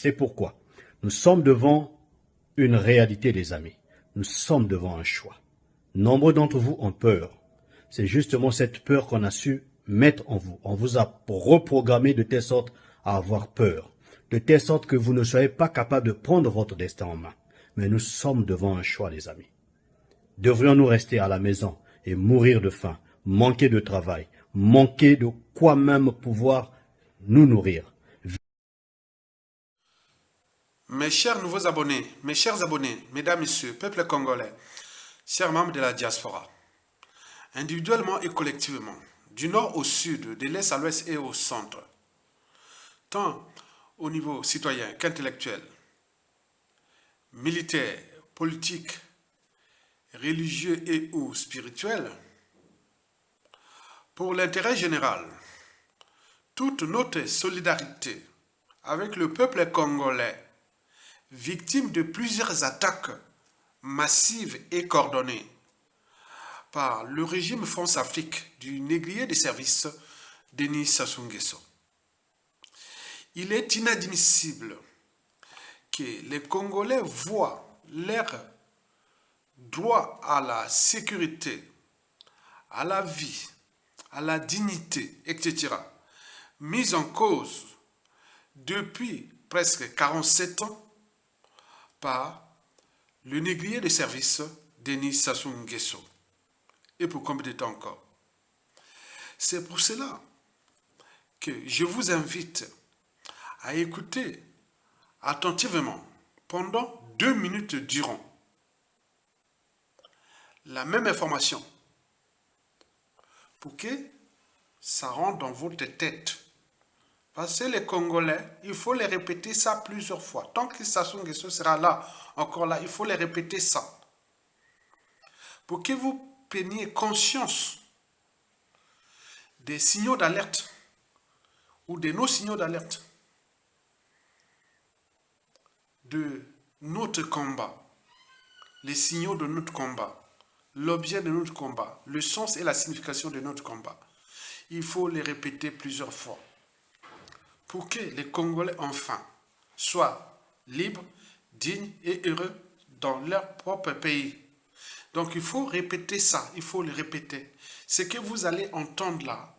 C'est pourquoi nous sommes devant une réalité, les amis. Nous sommes devant un choix. Nombreux d'entre vous ont peur. C'est justement cette peur qu'on a su mettre en vous. On vous a reprogrammé de telle sorte à avoir peur, de telle sorte que vous ne soyez pas capable de prendre votre destin en main. Mais nous sommes devant un choix, les amis. Devrions-nous rester à la maison et mourir de faim, manquer de travail, manquer de quoi même pouvoir nous nourrir? Mes chers nouveaux abonnés, mes chers abonnés, mesdames, messieurs, peuple congolais, chers membres de la diaspora, individuellement et collectivement, du nord au sud, de l'est à l'ouest et au centre, tant au niveau citoyen qu'intellectuel, militaire, politique, religieux et ou spirituel, pour l'intérêt général, toute notre solidarité avec le peuple congolais, victime de plusieurs attaques massives et coordonnées par le régime France-Afrique du négrier des services Denis Sassou Nguesso. Il est inadmissible que les Congolais voient leur droit à la sécurité, à la vie, à la dignité, etc., mis en cause depuis presque 47 ans par le négrier de service Denis Sassou Nguesso. Et pour combien de temps encore? C'est pour cela que je vous invite à écouter attentivement pendant 2 minutes durant la même information pour que ça rentre dans votre tête. Parce que les Congolais, il faut les répéter ça plusieurs fois. Tant que Sassou Nguesso sera là, encore là, il faut les répéter ça. Pour que vous preniez conscience des signaux d'alerte ou de nos signaux d'alerte de notre combat, les signaux de notre combat, l'objet de notre combat, le sens et la signification de notre combat. Il faut les répéter plusieurs fois pour que les Congolais enfin soient libres, dignes et heureux dans leur propre pays. Donc il faut répéter ça, il faut le répéter. Ce que vous allez entendre là,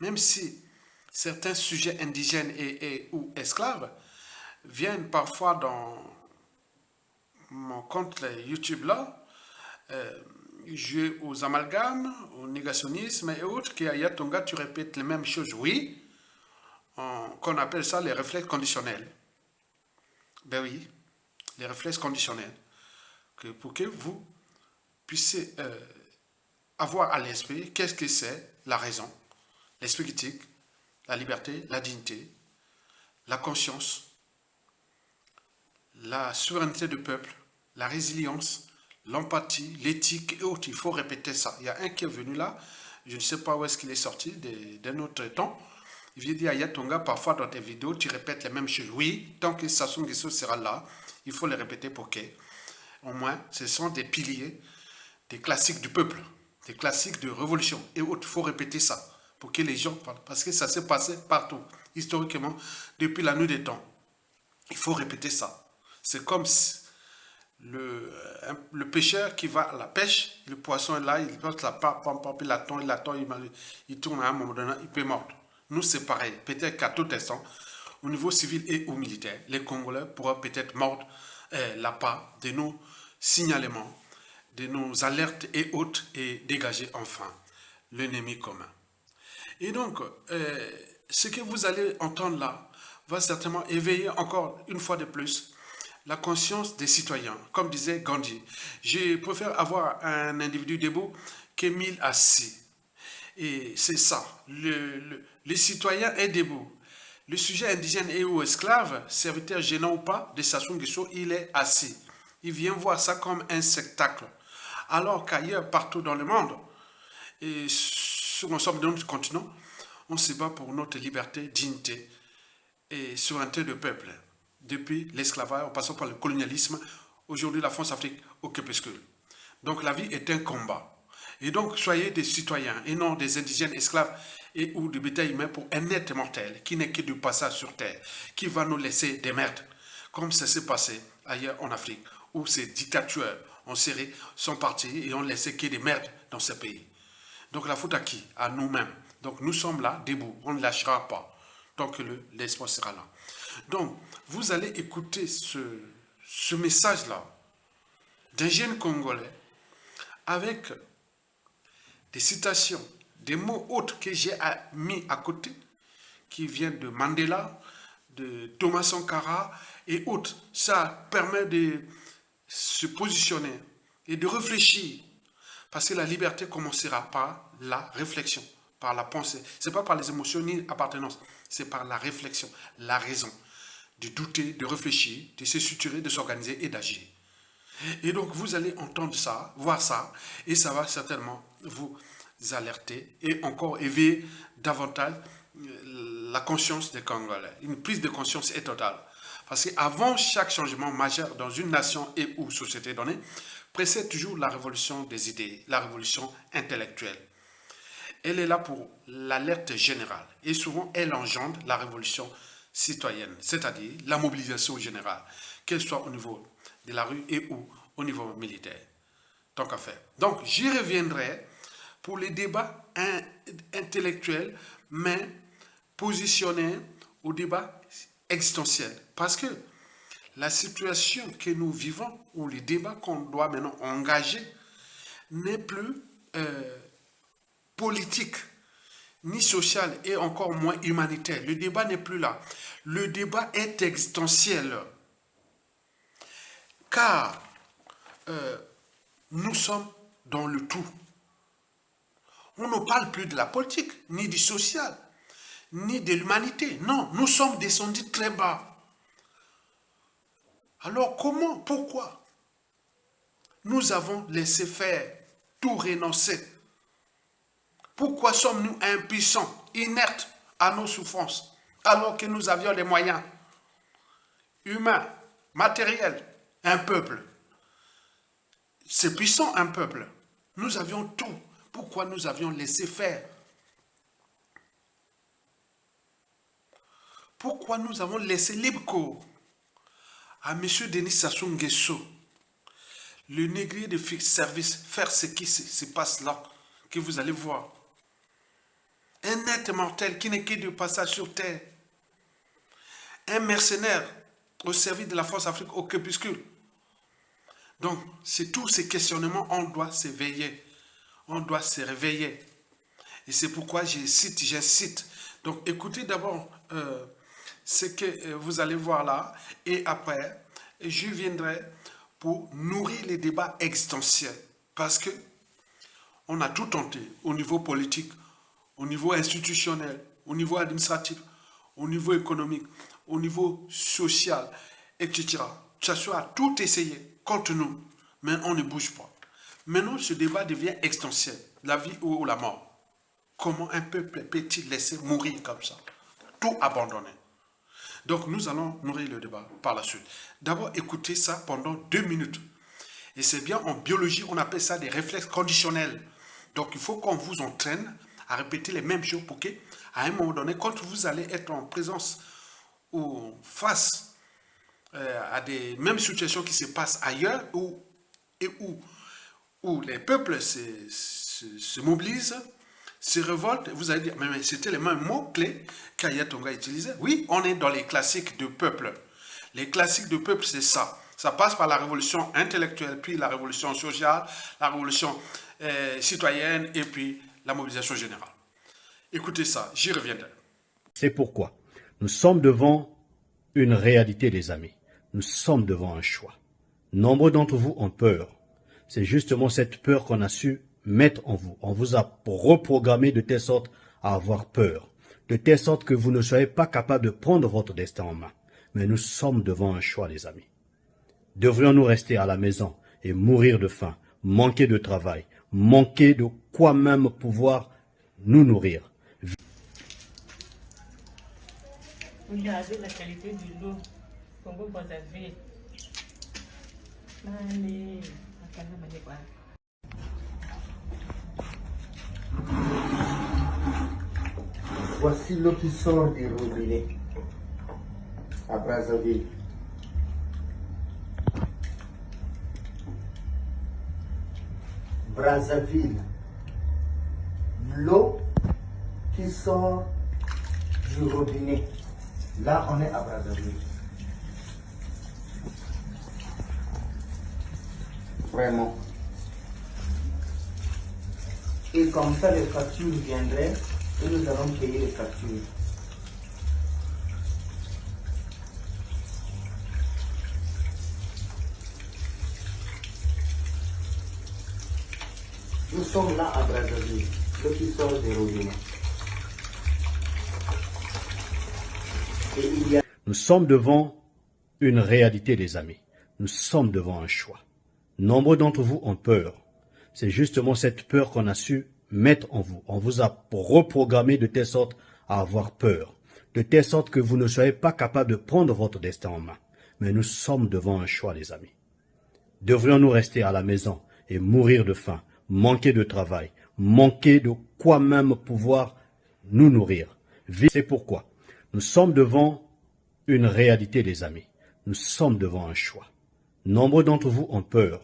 même si certains sujets indigènes ou esclaves viennent parfois dans mon compte YouTube là, jouer aux amalgames, au négationnisme et autres, qu'à Tonga tu répètes les mêmes choses, oui, qu'on appelle ça les réflexes conditionnels. Ben oui, les réflexes conditionnels. Pour que vous puissiez avoir à l'esprit qu'est-ce que c'est la raison, l'esprit critique, la liberté, la dignité, la conscience, la souveraineté du peuple, la résilience, l'empathie, l'éthique et autres. Il faut répéter ça. Il y a un qui est venu là, je ne sais pas où est-ce qu'il est sorti d'un autre temps. Il vient dire à Yatonga, parfois dans tes vidéos, tu répètes les mêmes choses. Oui, tant que Sassou Nguesso sera là, il faut les répéter pour que, au moins, ce sont des piliers, des classiques du peuple, des classiques de révolution et autres. Il faut répéter ça pour que les gens parlent. Parce que ça s'est passé partout, historiquement, depuis la nuit des temps. Il faut répéter ça. C'est comme le pêcheur qui va à la pêche, le poisson est là, il porte la pape, il attend, il tourne à un moment donné, il peut mordre. Nous, c'est pareil. Peut-être qu'à tout instant, au niveau civil et au militaire, les Congolais pourraient peut-être mordre la part de nos signalements, de nos alertes et autres, et dégager enfin l'ennemi commun. Et donc, ce que vous allez entendre là va certainement éveiller encore une fois de plus la conscience des citoyens. Comme disait Gandhi, je préfère avoir un individu debout que 1000 assis. Et c'est ça, le citoyen est debout. Le sujet indigène et ou esclave, serviteur gênant ou pas, de Sassou Nguesso, il est assis. Il vient voir ça comme un spectacle. Alors qu'ailleurs, partout dans le monde, et sur l'ensemble de notre continent, on se bat pour notre liberté, dignité et souveraineté de peuple. Depuis l'esclavage, en passant par le colonialisme, aujourd'hui la France-Afrique au crépuscule. Donc la vie est un combat. Et donc soyez des citoyens et non des indigènes esclaves ou de bétail humain pour un être mortel qui n'est que du passage sur terre, qui va nous laisser des merdes comme ça s'est passé ailleurs en Afrique, où ces dictateurs en Syrie sont partis et ont laissé qu'il y ait des merdes dans ce pays. Donc la faute à qui? À nous-mêmes. Donc nous sommes là, debout, on ne lâchera pas, tant que l'espoir sera là. Donc, vous allez écouter ce message-là d'un jeune Congolais avec des citations, des mots autres que j'ai mis à côté, qui viennent de Mandela, de Thomas Sankara et autres. Ça permet de se positionner et de réfléchir. Parce que la liberté commencera par la réflexion, par la pensée. Ce n'est pas par les émotions ni l'appartenance, c'est par la réflexion, la raison. De douter, de réfléchir, de se structurer, de s'organiser et d'agir. Et donc vous allez entendre ça, voir ça, et ça va certainement vous alerter et encore éveiller davantage la conscience des Congolais. Une prise de conscience est totale. Parce qu'avant chaque changement majeur dans une nation et ou société donnée, précède toujours la révolution des idées, la révolution intellectuelle. Elle est là pour l'alerte générale et souvent elle engendre la révolution citoyenne, c'est-à-dire la mobilisation générale, qu'elle soit au niveau de la rue et ou au niveau militaire. Tant qu'à faire. Donc, j'y reviendrai pour les débats intellectuels, mais positionnés au débat existentiel. Parce que la situation que nous vivons, ou les débats qu'on doit maintenant engager, n'est plus politique, ni social et encore moins humanitaire. Le débat n'est plus là. Le débat est existentiel. Car nous sommes dans le tout. On ne parle plus de la politique, ni du social, ni de l'humanité. Non, nous sommes descendus très bas. Alors comment, pourquoi nous avons laissé faire, tout renoncer? Pourquoi sommes-nous impuissants, inertes à nos souffrances, alors que nous avions les moyens humains, matériels, un peuple? C'est puissant, un peuple. Nous avions tout. Pourquoi nous avions laissé faire? Pourquoi nous avons laissé libre cours à M. Denis Sassou Nguesso, le négrier de service, faire ce qui se passe là, que vous allez voir? Un être mortel qui n'est que de passage sur terre. Un mercenaire au service de la force Afrique au crépuscule. Donc, c'est tous ces questionnements, on doit s'éveiller. On doit se réveiller. Et c'est pourquoi j'incite. Donc, écoutez d'abord ce que vous allez voir là. Et après, je viendrai pour nourrir les débats existentiels. Parce que on a tout tenté au niveau politique, au niveau institutionnel, au niveau administratif, au niveau économique, au niveau social, etc. Ça soit tout essayé contre nous, mais on ne bouge pas. Maintenant, ce débat devient existentiel, la vie ou la mort. Comment un peuple peut-il laisser mourir comme ça? Tout abandonner. Donc, nous allons nourrir le débat par la suite. D'abord, écoutez ça pendant 2 minutes. Et c'est bien, en biologie, on appelle ça des réflexes conditionnels. Donc, il faut qu'on vous entraîne à répéter les mêmes choses pour qu'à un moment donné, quand vous allez être en présence ou face à des mêmes situations qui se passent ailleurs où les peuples se mobilisent, se révoltent, vous allez dire, mais c'était les mêmes mots-clés qu'Aya Tonga utilisait. Oui, on est dans les classiques de peuple. Les classiques de peuple, c'est ça. Ça passe par la révolution intellectuelle, puis la révolution sociale, la révolution citoyenne, et puis la mobilisation générale. Écoutez ça, j'y reviendrai. C'est pourquoi nous sommes devant une réalité, les amis. Nous sommes devant un choix. Nombreux d'entre vous ont peur. C'est justement cette peur qu'on a su mettre en vous. On vous a reprogrammé de telle sorte à avoir peur, de telle sorte que vous ne soyez pas capable de prendre votre destin en main. Mais nous sommes devant un choix, les amis. Devrions-nous rester à la maison et mourir de faim, manquer de travail, manquer de quoi même pouvoir nous nourrir? Regardez la qualité de l'eau. Congo Brazzaville. Allez, voici l'eau qui sort du robinet à Brazzaville. Brazzaville. L'eau qui sort du robinet. Là, on est à Brazzaville. Vraiment. Et comme ça, les factures viendraient et nous allons payer les factures. Nous sommes là à Brazzaville, l'eau qui sort des robinets. Et il y a... Nous sommes devant une réalité, les amis. Nous sommes devant un choix. Nombreux d'entre vous ont peur. C'est justement cette peur qu'on a su mettre en vous. On vous a reprogrammé de telle sorte à avoir peur. De telle sorte que vous ne soyez pas capable de prendre votre destin en main. Mais nous sommes devant un choix, les amis. Devrions-nous rester à la maison et mourir de faim, manquer de travail, manquer de quoi même pouvoir nous nourrir? C'est pourquoi nous sommes devant une réalité, les amis. Nous sommes devant un choix. Nombreux d'entre vous ont peur.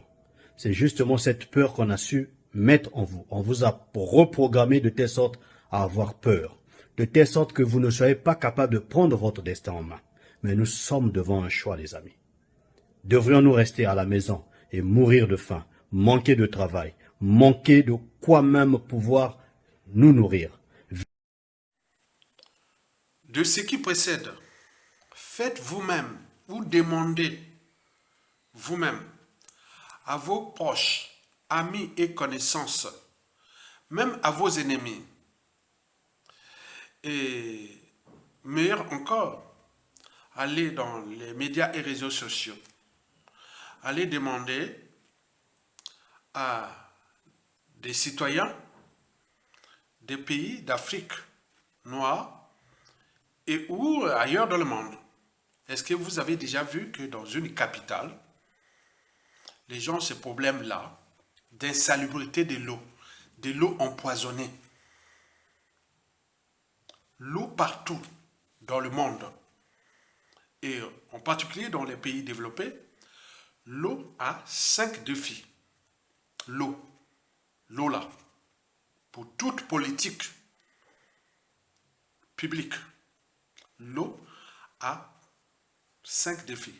C'est justement cette peur qu'on a su mettre en vous. On vous a reprogrammé de telle sorte à avoir peur. De telle sorte que vous ne soyez pas capable de prendre votre destin en main. Mais nous sommes devant un choix, les amis. Devrions-nous rester à la maison et mourir de faim, manquer de travail, manquer de quoi même pouvoir nous nourrir? De ce qui précède, faites vous-même ou demandez vous-même à vos proches, amis et connaissances, même à vos ennemis. Et meilleur encore, allez dans les médias et réseaux sociaux. Allez demander à des citoyens des pays d'Afrique noire et ou ailleurs dans le monde. Est-ce que vous avez déjà vu que dans une capitale, les gens ont ce problème-là d'insalubrité de l'eau empoisonnée. L'eau partout dans le monde, et en particulier dans les pays développés, l'eau a 5 défis. L'eau là, pour toute politique publique, l'eau a 5 défis.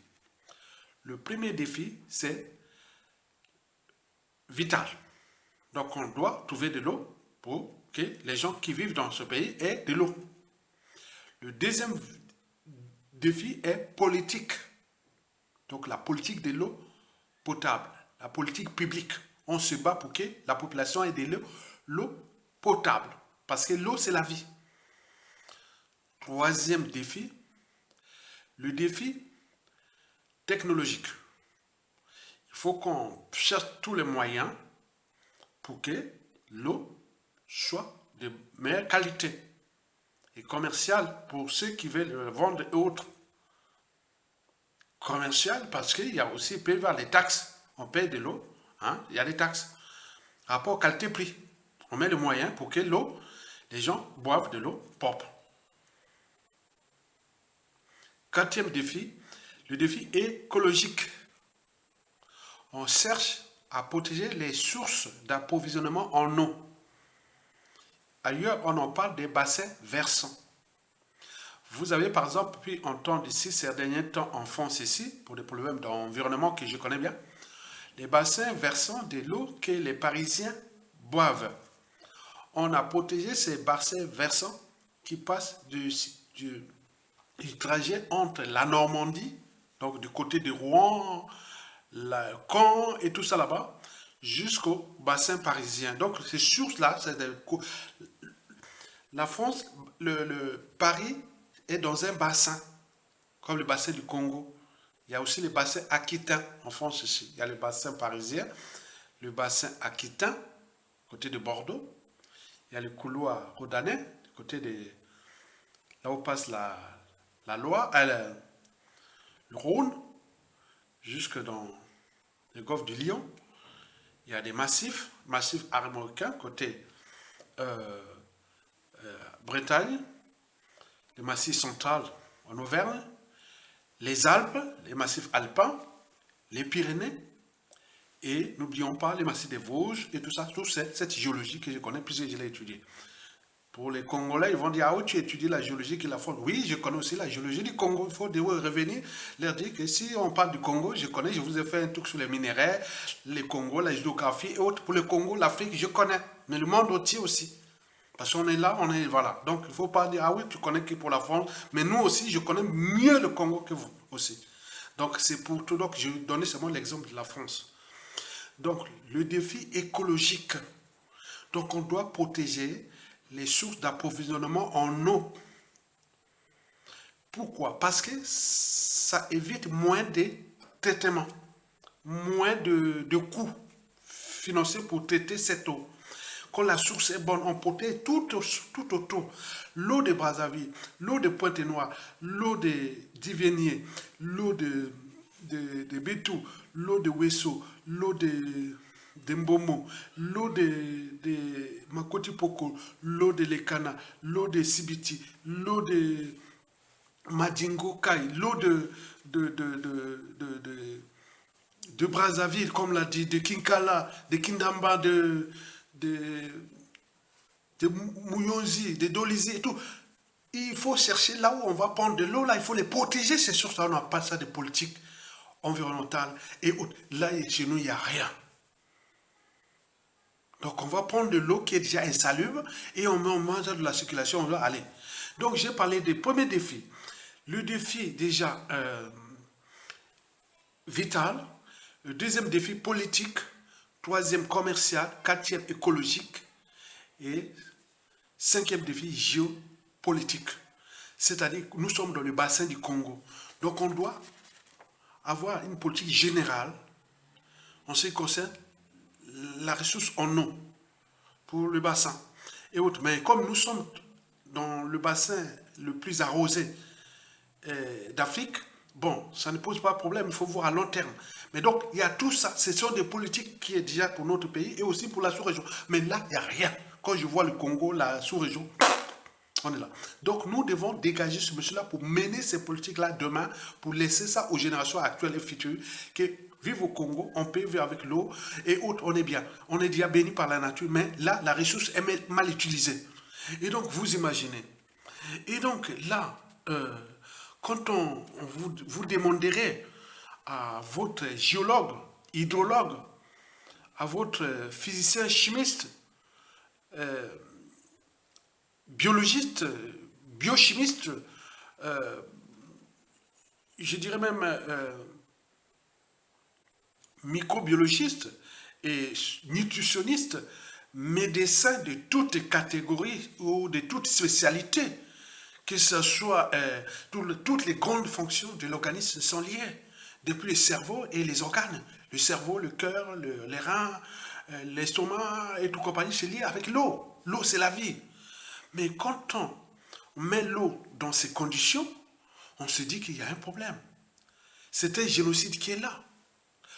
Le premier défi, c'est vital. Donc on doit trouver de l'eau pour que les gens qui vivent dans ce pays aient de l'eau. Le deuxième défi est politique. Donc la politique de l'eau potable, la politique publique. On se bat pour que la population ait de l'eau potable. Parce que l'eau, c'est la vie. Troisième défi, le défi technologique. Il faut qu'on cherche tous les moyens pour que l'eau soit de meilleure qualité et commerciale pour ceux qui veulent vendre et autres. Commercial parce qu'il y a aussi, il peut y avoir les taxes. On paye de l'eau, hein, il y a des taxes. Rapport qualité-prix. On met les moyens pour que l'eau, les gens boivent de l'eau propre. Quatrième défi, le défi écologique. On cherche à protéger les sources d'approvisionnement en eau. Ailleurs, on en parle des bassins versants. Vous avez par exemple pu entendre ici ces derniers temps en France ici, pour des problèmes d'environnement que je connais bien, les bassins versants de l'eau que les Parisiens boivent. On a protégé ces bassins versants qui passent du trajet entre la Normandie, donc du côté de Rouen, Caen et tout ça là-bas, jusqu'au bassin parisien. Donc ces sources-là, la France, le Paris est dans un bassin, comme le bassin du Congo. Il y a aussi le bassin aquitain en France ici. Il y a le bassin parisien, le bassin aquitain, côté de Bordeaux. Il y a le couloir rhodanais, côté de là où passe la Loire, le Rhône, jusque dans le golfe du Lion. Il y a des massifs armoricains, côté Bretagne, le massif central en Auvergne, les Alpes, les massifs alpins, les Pyrénées, Et n'oublions pas les massifs des Vosges et tout ça, toute cette géologie que je connais puisque je l'ai étudiée. Pour les Congolais, ils vont dire, ah oui, tu étudies la géologie qui est la faune. Oui, je connais aussi la géologie du Congo. Il faut revenir, leur dire que si on parle du Congo, je connais, je vous ai fait un truc sur les minéraux, les Congos, la géographie et autres. Pour le Congo, l'Afrique, je connais. Mais le monde entier aussi. Parce qu'on est là, on est, voilà. Donc, il ne faut pas dire, ah oui, tu connais que pour la faune. Mais nous aussi, je connais mieux le Congo que vous aussi. Donc, c'est pour tout. Donc, je vais donner seulement l'exemple de la France. Donc, le défi écologique. Donc, on doit protéger les sources d'approvisionnement en eau. Pourquoi? Parce que ça évite moins de traitements, moins de coûts financiers pour traiter cette eau. Quand la source est bonne, on protège tout autour. L'eau de Brazzaville, l'eau de Pointe-Noire, l'eau de Divenier, l'eau de Bétou, l'eau de Wesso, l'eau de Mbomo, l'eau de Makoti Poko, l'eau de Lekana, l'eau de Sibiti, l'eau de Madingo Kai, l'eau de Brazzaville, comme l'a dit, de Kinkala, de Kindamba, de Mouyonzi, de Dolizi et tout. Il faut chercher là où on va prendre de l'eau, là, il faut les protéger, c'est sûr, ça, on n'a pas ça de politique environnementale et autres. Là, chez nous, il n'y a rien. Donc, on va prendre de l'eau qui est déjà insalubre et on mange de la circulation, on va aller. Donc, j'ai parlé des premiers défis. Le défi, déjà, vital. Le deuxième défi, politique. Troisième, commercial. Quatrième, écologique. Et cinquième défi, géopolitique. C'est-à-dire que nous sommes dans le bassin du Congo. Donc, on doit avoir une politique générale en ce qui concerne la ressource en eau pour le bassin et autres. Mais comme nous sommes dans le bassin le plus arrosé d'Afrique, bon, ça ne pose pas de problème, il faut voir à long terme. Mais donc, il y a tout ça, ce sont des politiques qui est déjà pour notre pays et aussi pour la sous-région. Mais là, il n'y a rien. Quand je vois le Congo, la sous-région, on est là. Donc, nous devons dégager ce monsieur-là pour mener ces politiques-là demain, pour laisser ça aux générations actuelles et futures, que vivre au Congo, on peut vivre avec l'eau et autres, on est bien. On est déjà béni par la nature, mais là, la ressource est mal utilisée. Et donc, vous imaginez. Et donc, là, quand vous demanderez à votre géologue, hydrologue, à votre physicien chimiste, biologiste, biochimiste, je dirais même microbiologiste et nutritionniste, médecin de toutes catégories ou de toutes spécialités, que ce soit toutes les grandes fonctions de l'organisme sont liées, depuis le cerveau et les organes. Le cerveau, le cœur, les reins, l'estomac et tout compagnie, c'est lié avec l'eau. L'eau, c'est la vie. Mais quand on met l'eau dans ces conditions, on se dit qu'il y a un problème. C'est un génocide qui est là.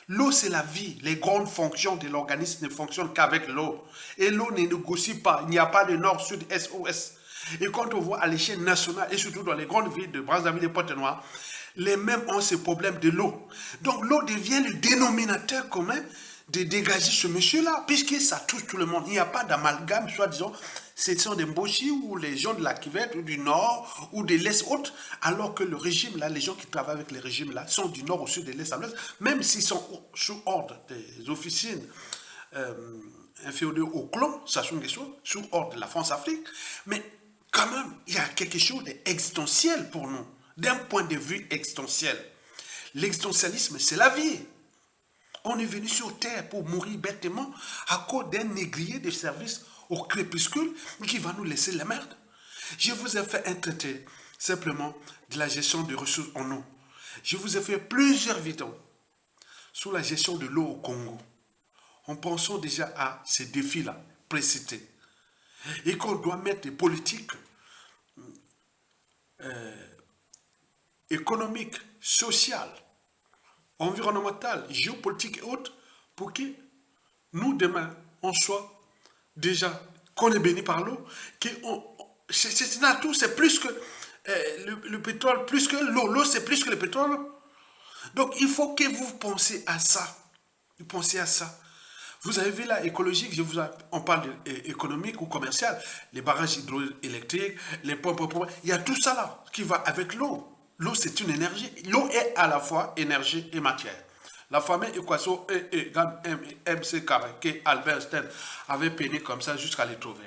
L'eau, c'est la vie. Les grandes fonctions de l'organisme ne fonctionnent qu'avec l'eau. Et l'eau ne négocie pas. Il n'y a pas de nord, sud, est, ouest. Et quand on voit à l'échelle nationale, et surtout dans les grandes villes de Brazzaville et Pointe-Noire, les mêmes ont ce problème de l'eau. Donc l'eau devient le dénominateur commun de dégager ce monsieur-là, puisque ça touche tout le monde. Il n'y a pas d'amalgame, soit disons, ce sont des Mboshi ou les gens de la Kivette ou du Nord ou de l'Est haute, alors que le régime là, les gens qui travaillent avec les régimes là, sont du Nord au Sud, de l'Est à l'Ouest, même s'ils sont sous ordre des officines inférieures au clan, ça c'est une question, sous ordre de la France-Afrique, mais quand même, il y a quelque chose d'existentiel pour nous, d'un point de vue existentiel. L'existentialisme, c'est la vie. On est venu sur Terre pour mourir bêtement à cause d'un négrier de service au crépuscule qui va nous laisser la merde. Je vous ai fait un traité simplement de la gestion des ressources en eau. Je vous ai fait plusieurs vidéos sur la gestion de l'eau au Congo. En pensant déjà à ces défis-là précités. Et qu'on doit mettre des politiques économiques, sociales, environnementales, géopolitiques et autres, pour que nous, demain, on soit déjà, qu'on est béni par l'eau, c'est un atout, c'est plus que le pétrole, plus que l'eau. L'eau, c'est plus que le pétrole. Donc, il faut que vous pensiez à ça. Pensez à ça. Vous avez vu là, écologique, on parle économique ou commercial, les barrages hydroélectriques, les pompes, il y a tout ça là qui va avec l'eau. L'eau, c'est une énergie. L'eau est à la fois énergie et matière. La fameuse équation E égale MC carré que Albert Einstein avait peiné comme ça jusqu'à les trouver.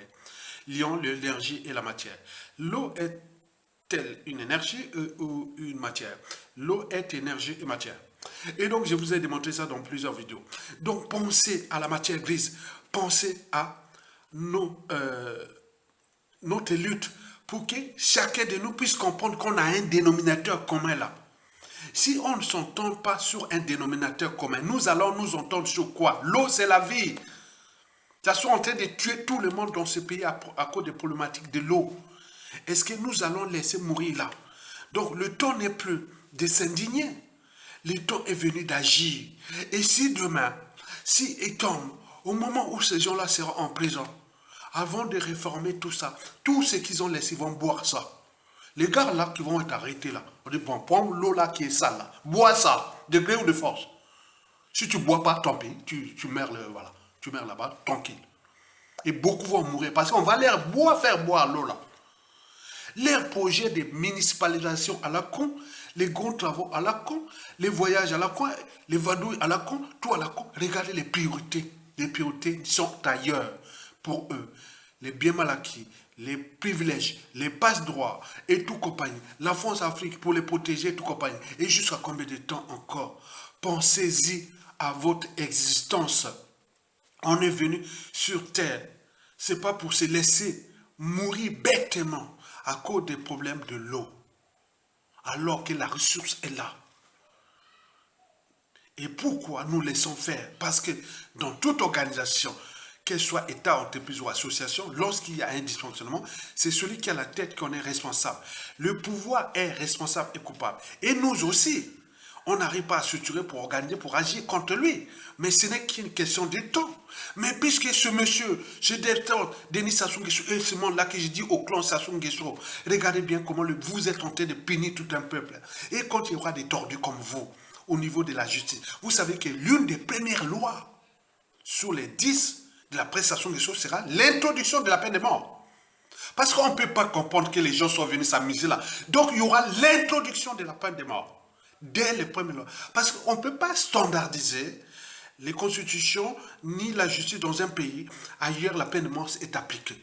Liant l'énergie et la matière. L'eau est-elle une énergie ou une matière? L'eau est énergie et matière. Et donc, je vous ai démontré ça dans plusieurs vidéos. Donc, pensez à la matière grise. Pensez à notre lutte pour que chacun de nous puisse comprendre qu'on a un dénominateur commun là. Si on ne s'entend pas sur un dénominateur commun, nous allons nous entendre sur quoi? L'eau, c'est la vie. Ça sont en train de tuer tout le monde dans ce pays à cause des problématiques de l'eau. Est-ce que nous allons laisser mourir là? Donc, le temps n'est plus de s'indigner. Le temps est venu d'agir. Et si demain, si il tombe, au moment où ces gens-là seront en prison, avant de réformer tout ça, tout ce qu'ils ont laissé, ils vont boire ça. Les gars là qui vont être arrêtés là, on dit bon, prends l'eau là qui est sale là, bois ça, de gré ou de force. Si tu ne bois pas, tant pis, tu meurs voilà, tu meurs là-bas, tranquille. Et beaucoup vont mourir parce qu'on va leur faire boire l'eau là. Leurs projets de municipalisation à la con, les grands travaux à la con, les voyages à la con, les vadouilles à la con, tout à la con. Regardez les priorités. Les priorités sont ailleurs pour eux. Les biens mal acquis, les privilèges, les passe-droits et tout compagnie. La France-Afrique pour les protéger, tout compagnie. Et jusqu'à combien de temps encore? Pensez-y à votre existence. On est venu sur terre. C'est pas pour se laisser mourir bêtement à cause des problèmes de l'eau, alors que la ressource est là. Et pourquoi nous laissons faire? Parce que dans toute organisation, qu'elle soit État, entreprise ou association, lorsqu'il y a un dysfonctionnement, c'est celui qui a la tête qu'on est responsable. Le pouvoir est responsable et coupable. Et nous aussi, on n'arrive pas à structurer pour organiser, pour agir contre lui. Mais ce n'est qu'une question de temps. Mais puisque ce monsieur, ce Denis Sassou Nguesso, et ce monde-là que je dis au clan Sassou Nguesso, regardez bien comment vous êtes en train de punir tout un peuple. Et quand il y aura des tordus comme vous, au niveau de la justice, vous savez que l'une des premières lois sur les 10 de la prestation des choses sera l'introduction de la peine de mort. Parce qu'on ne peut pas comprendre que les gens sont venus s'amuser là. Donc il y aura l'introduction de la peine de mort. Dès les premières lois. Parce qu'on ne peut pas standardiser les constitutions ni la justice dans un pays. Ailleurs, la peine de mort est appliquée.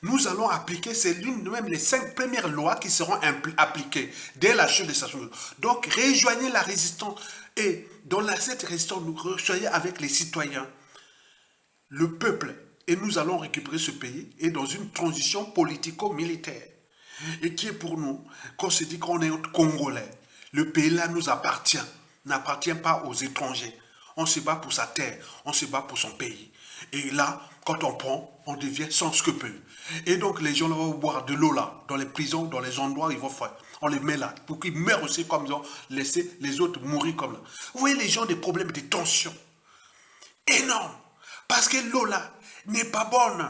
Nous allons appliquer, c'est l'une même les 5 premières lois qui seront appliquées dès la chute de Sassou Nguesso. Donc, rejoignez la résistance. Et dans cette résistance, nous rejoignons avec les citoyens, le peuple. Et nous allons récupérer ce pays et dans une transition politico-militaire. Et qui est pour nous, qu'on se dit qu'on est Congolais. Le pays-là nous appartient, n'appartient pas aux étrangers. On se bat pour sa terre, on se bat pour son pays. Et là, quand on prend, on devient sans scrupule. Et donc, les gens là vont boire de l'eau là, dans les prisons, dans les endroits où ils vont faire. On les met là, pour qu'ils meurent aussi comme ils ont laissé les autres mourir comme là. Vous voyez les gens ont des problèmes de tension énormes. Parce que l'eau là n'est pas bonne.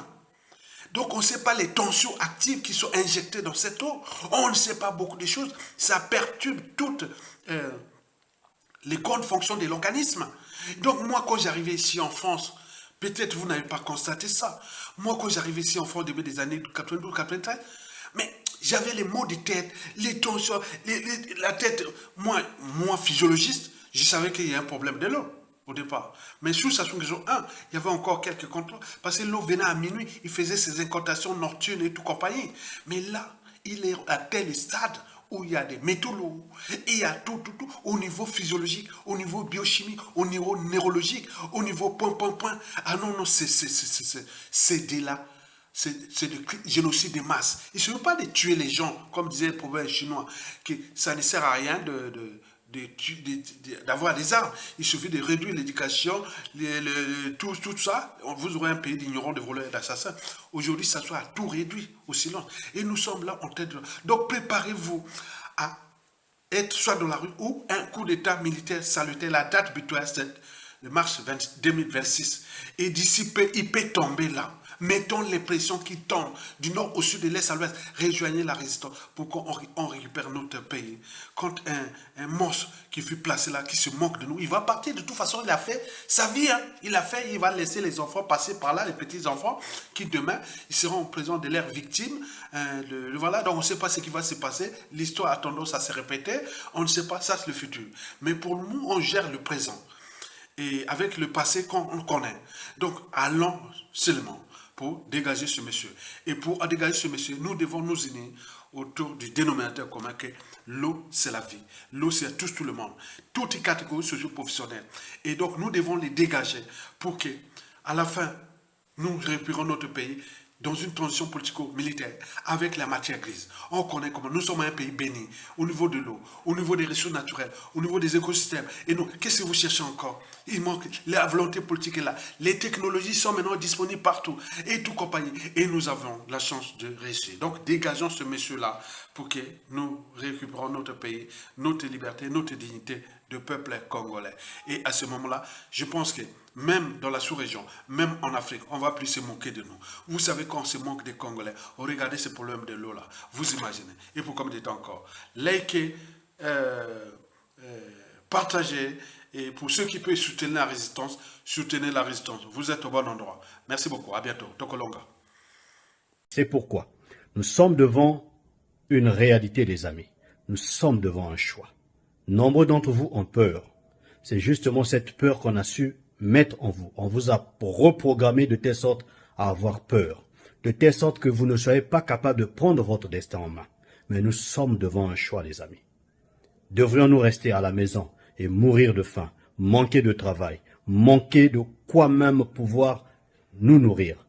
Donc, on ne sait pas les tensions actives qui sont injectées dans cette eau. On ne sait pas beaucoup de choses. Ça perturbe toutes les grandes fonctions de l'organisme. Donc, moi, quand j'arrivais ici en France, peut-être vous n'avez pas constaté ça. Moi, quand j'arrivais ici en France, au début des années 92-93, mais j'avais les maux de tête, les tensions, la tête. Moi, physiologiste, je savais qu'il y a un problème de l'eau. Au départ. Mais sous Sassou Nguesso 1, il y avait encore quelques contrôles. Parce que l'eau venait à minuit, il faisait ses incantations nocturnes et tout compagnie. Mais là, il est à tel stade où il y a des métaux lourds. Et il y a tout, au niveau physiologique, au niveau biochimique, au niveau neurologique, au niveau point. Ah non, c'est de là. C'est de génocide de masse. Il ne suffit pas de tuer les gens, comme disait le proverbe chinois, que ça ne sert à rien d'avoir des armes. Il suffit de réduire l'éducation, tout ça. Vous aurez un pays d'ignorants, de voleurs et d'assassins. Aujourd'hui, ça soit tout réduit au silence. Et nous sommes là en tête de... Donc, préparez-vous à être soit dans la rue ou un coup d'état militaire salutaire. La date butoir, c'est le mars 2026. Et d'ici, il peut tomber là. Mettons les pressions qui tombent du nord au sud, de l'est à l'ouest. Rejoignez la résistance pour qu'on récupère notre pays. Quand un monstre qui fut placé là, qui se moque de nous, il va partir. De toute façon, il a fait sa vie. Hein. Il va laisser les enfants passer par là, les petits-enfants, qui demain, ils seront en présence de leurs victimes. Voilà, donc on ne sait pas ce qui va se passer. L'histoire a tendance à se répéter. On ne sait pas, ça c'est le futur. Mais pour nous, on gère le présent. Et avec le passé qu'on connaît. Donc, allons seulement pour dégager ce monsieur. Et pour dégager ce monsieur, nous devons nous unir autour du dénominateur commun que l'eau, c'est la vie. L'eau, c'est tout le monde. Toutes les catégories socio-professionnelles. Et donc, nous devons les dégager pour que, à la fin, nous récupérons notre pays dans une transition politico-militaire avec la matière grise. On connaît comment nous sommes un pays béni au niveau de l'eau, au niveau des ressources naturelles, au niveau des écosystèmes. Et nous, qu'est-ce que vous cherchez encore? Il manque, la volonté politique est là. Les technologies sont maintenant disponibles partout et tout compagnie. Et nous avons la chance de réussir. Donc, dégageons ce monsieur-là pour que nous récupérons notre pays, notre liberté, notre dignité de peuple congolais. Et à ce moment-là, je pense que même dans la sous-région, même en Afrique, on ne va plus se moquer de nous. Vous savez quand on se moque des Congolais, regardez ce problème de l'eau là, vous imaginez. Et pour comme dit encore, likez, partagez, et pour ceux qui peuvent soutenir la résistance, soutenez la résistance. Vous êtes au bon endroit. Merci beaucoup, à bientôt. Tokolonga. C'est pourquoi nous sommes devant une réalité, les amis. Nous sommes devant un choix. Nombreux d'entre vous ont peur. C'est justement cette peur qu'on a su mettre en vous. On vous a reprogrammé de telle sorte à avoir peur, de telle sorte que vous ne soyez pas capable de prendre votre destin en main. Mais nous sommes devant un choix, les amis. Devrions-nous rester à la maison et mourir de faim, manquer de travail, manquer de quoi même pouvoir nous nourrir?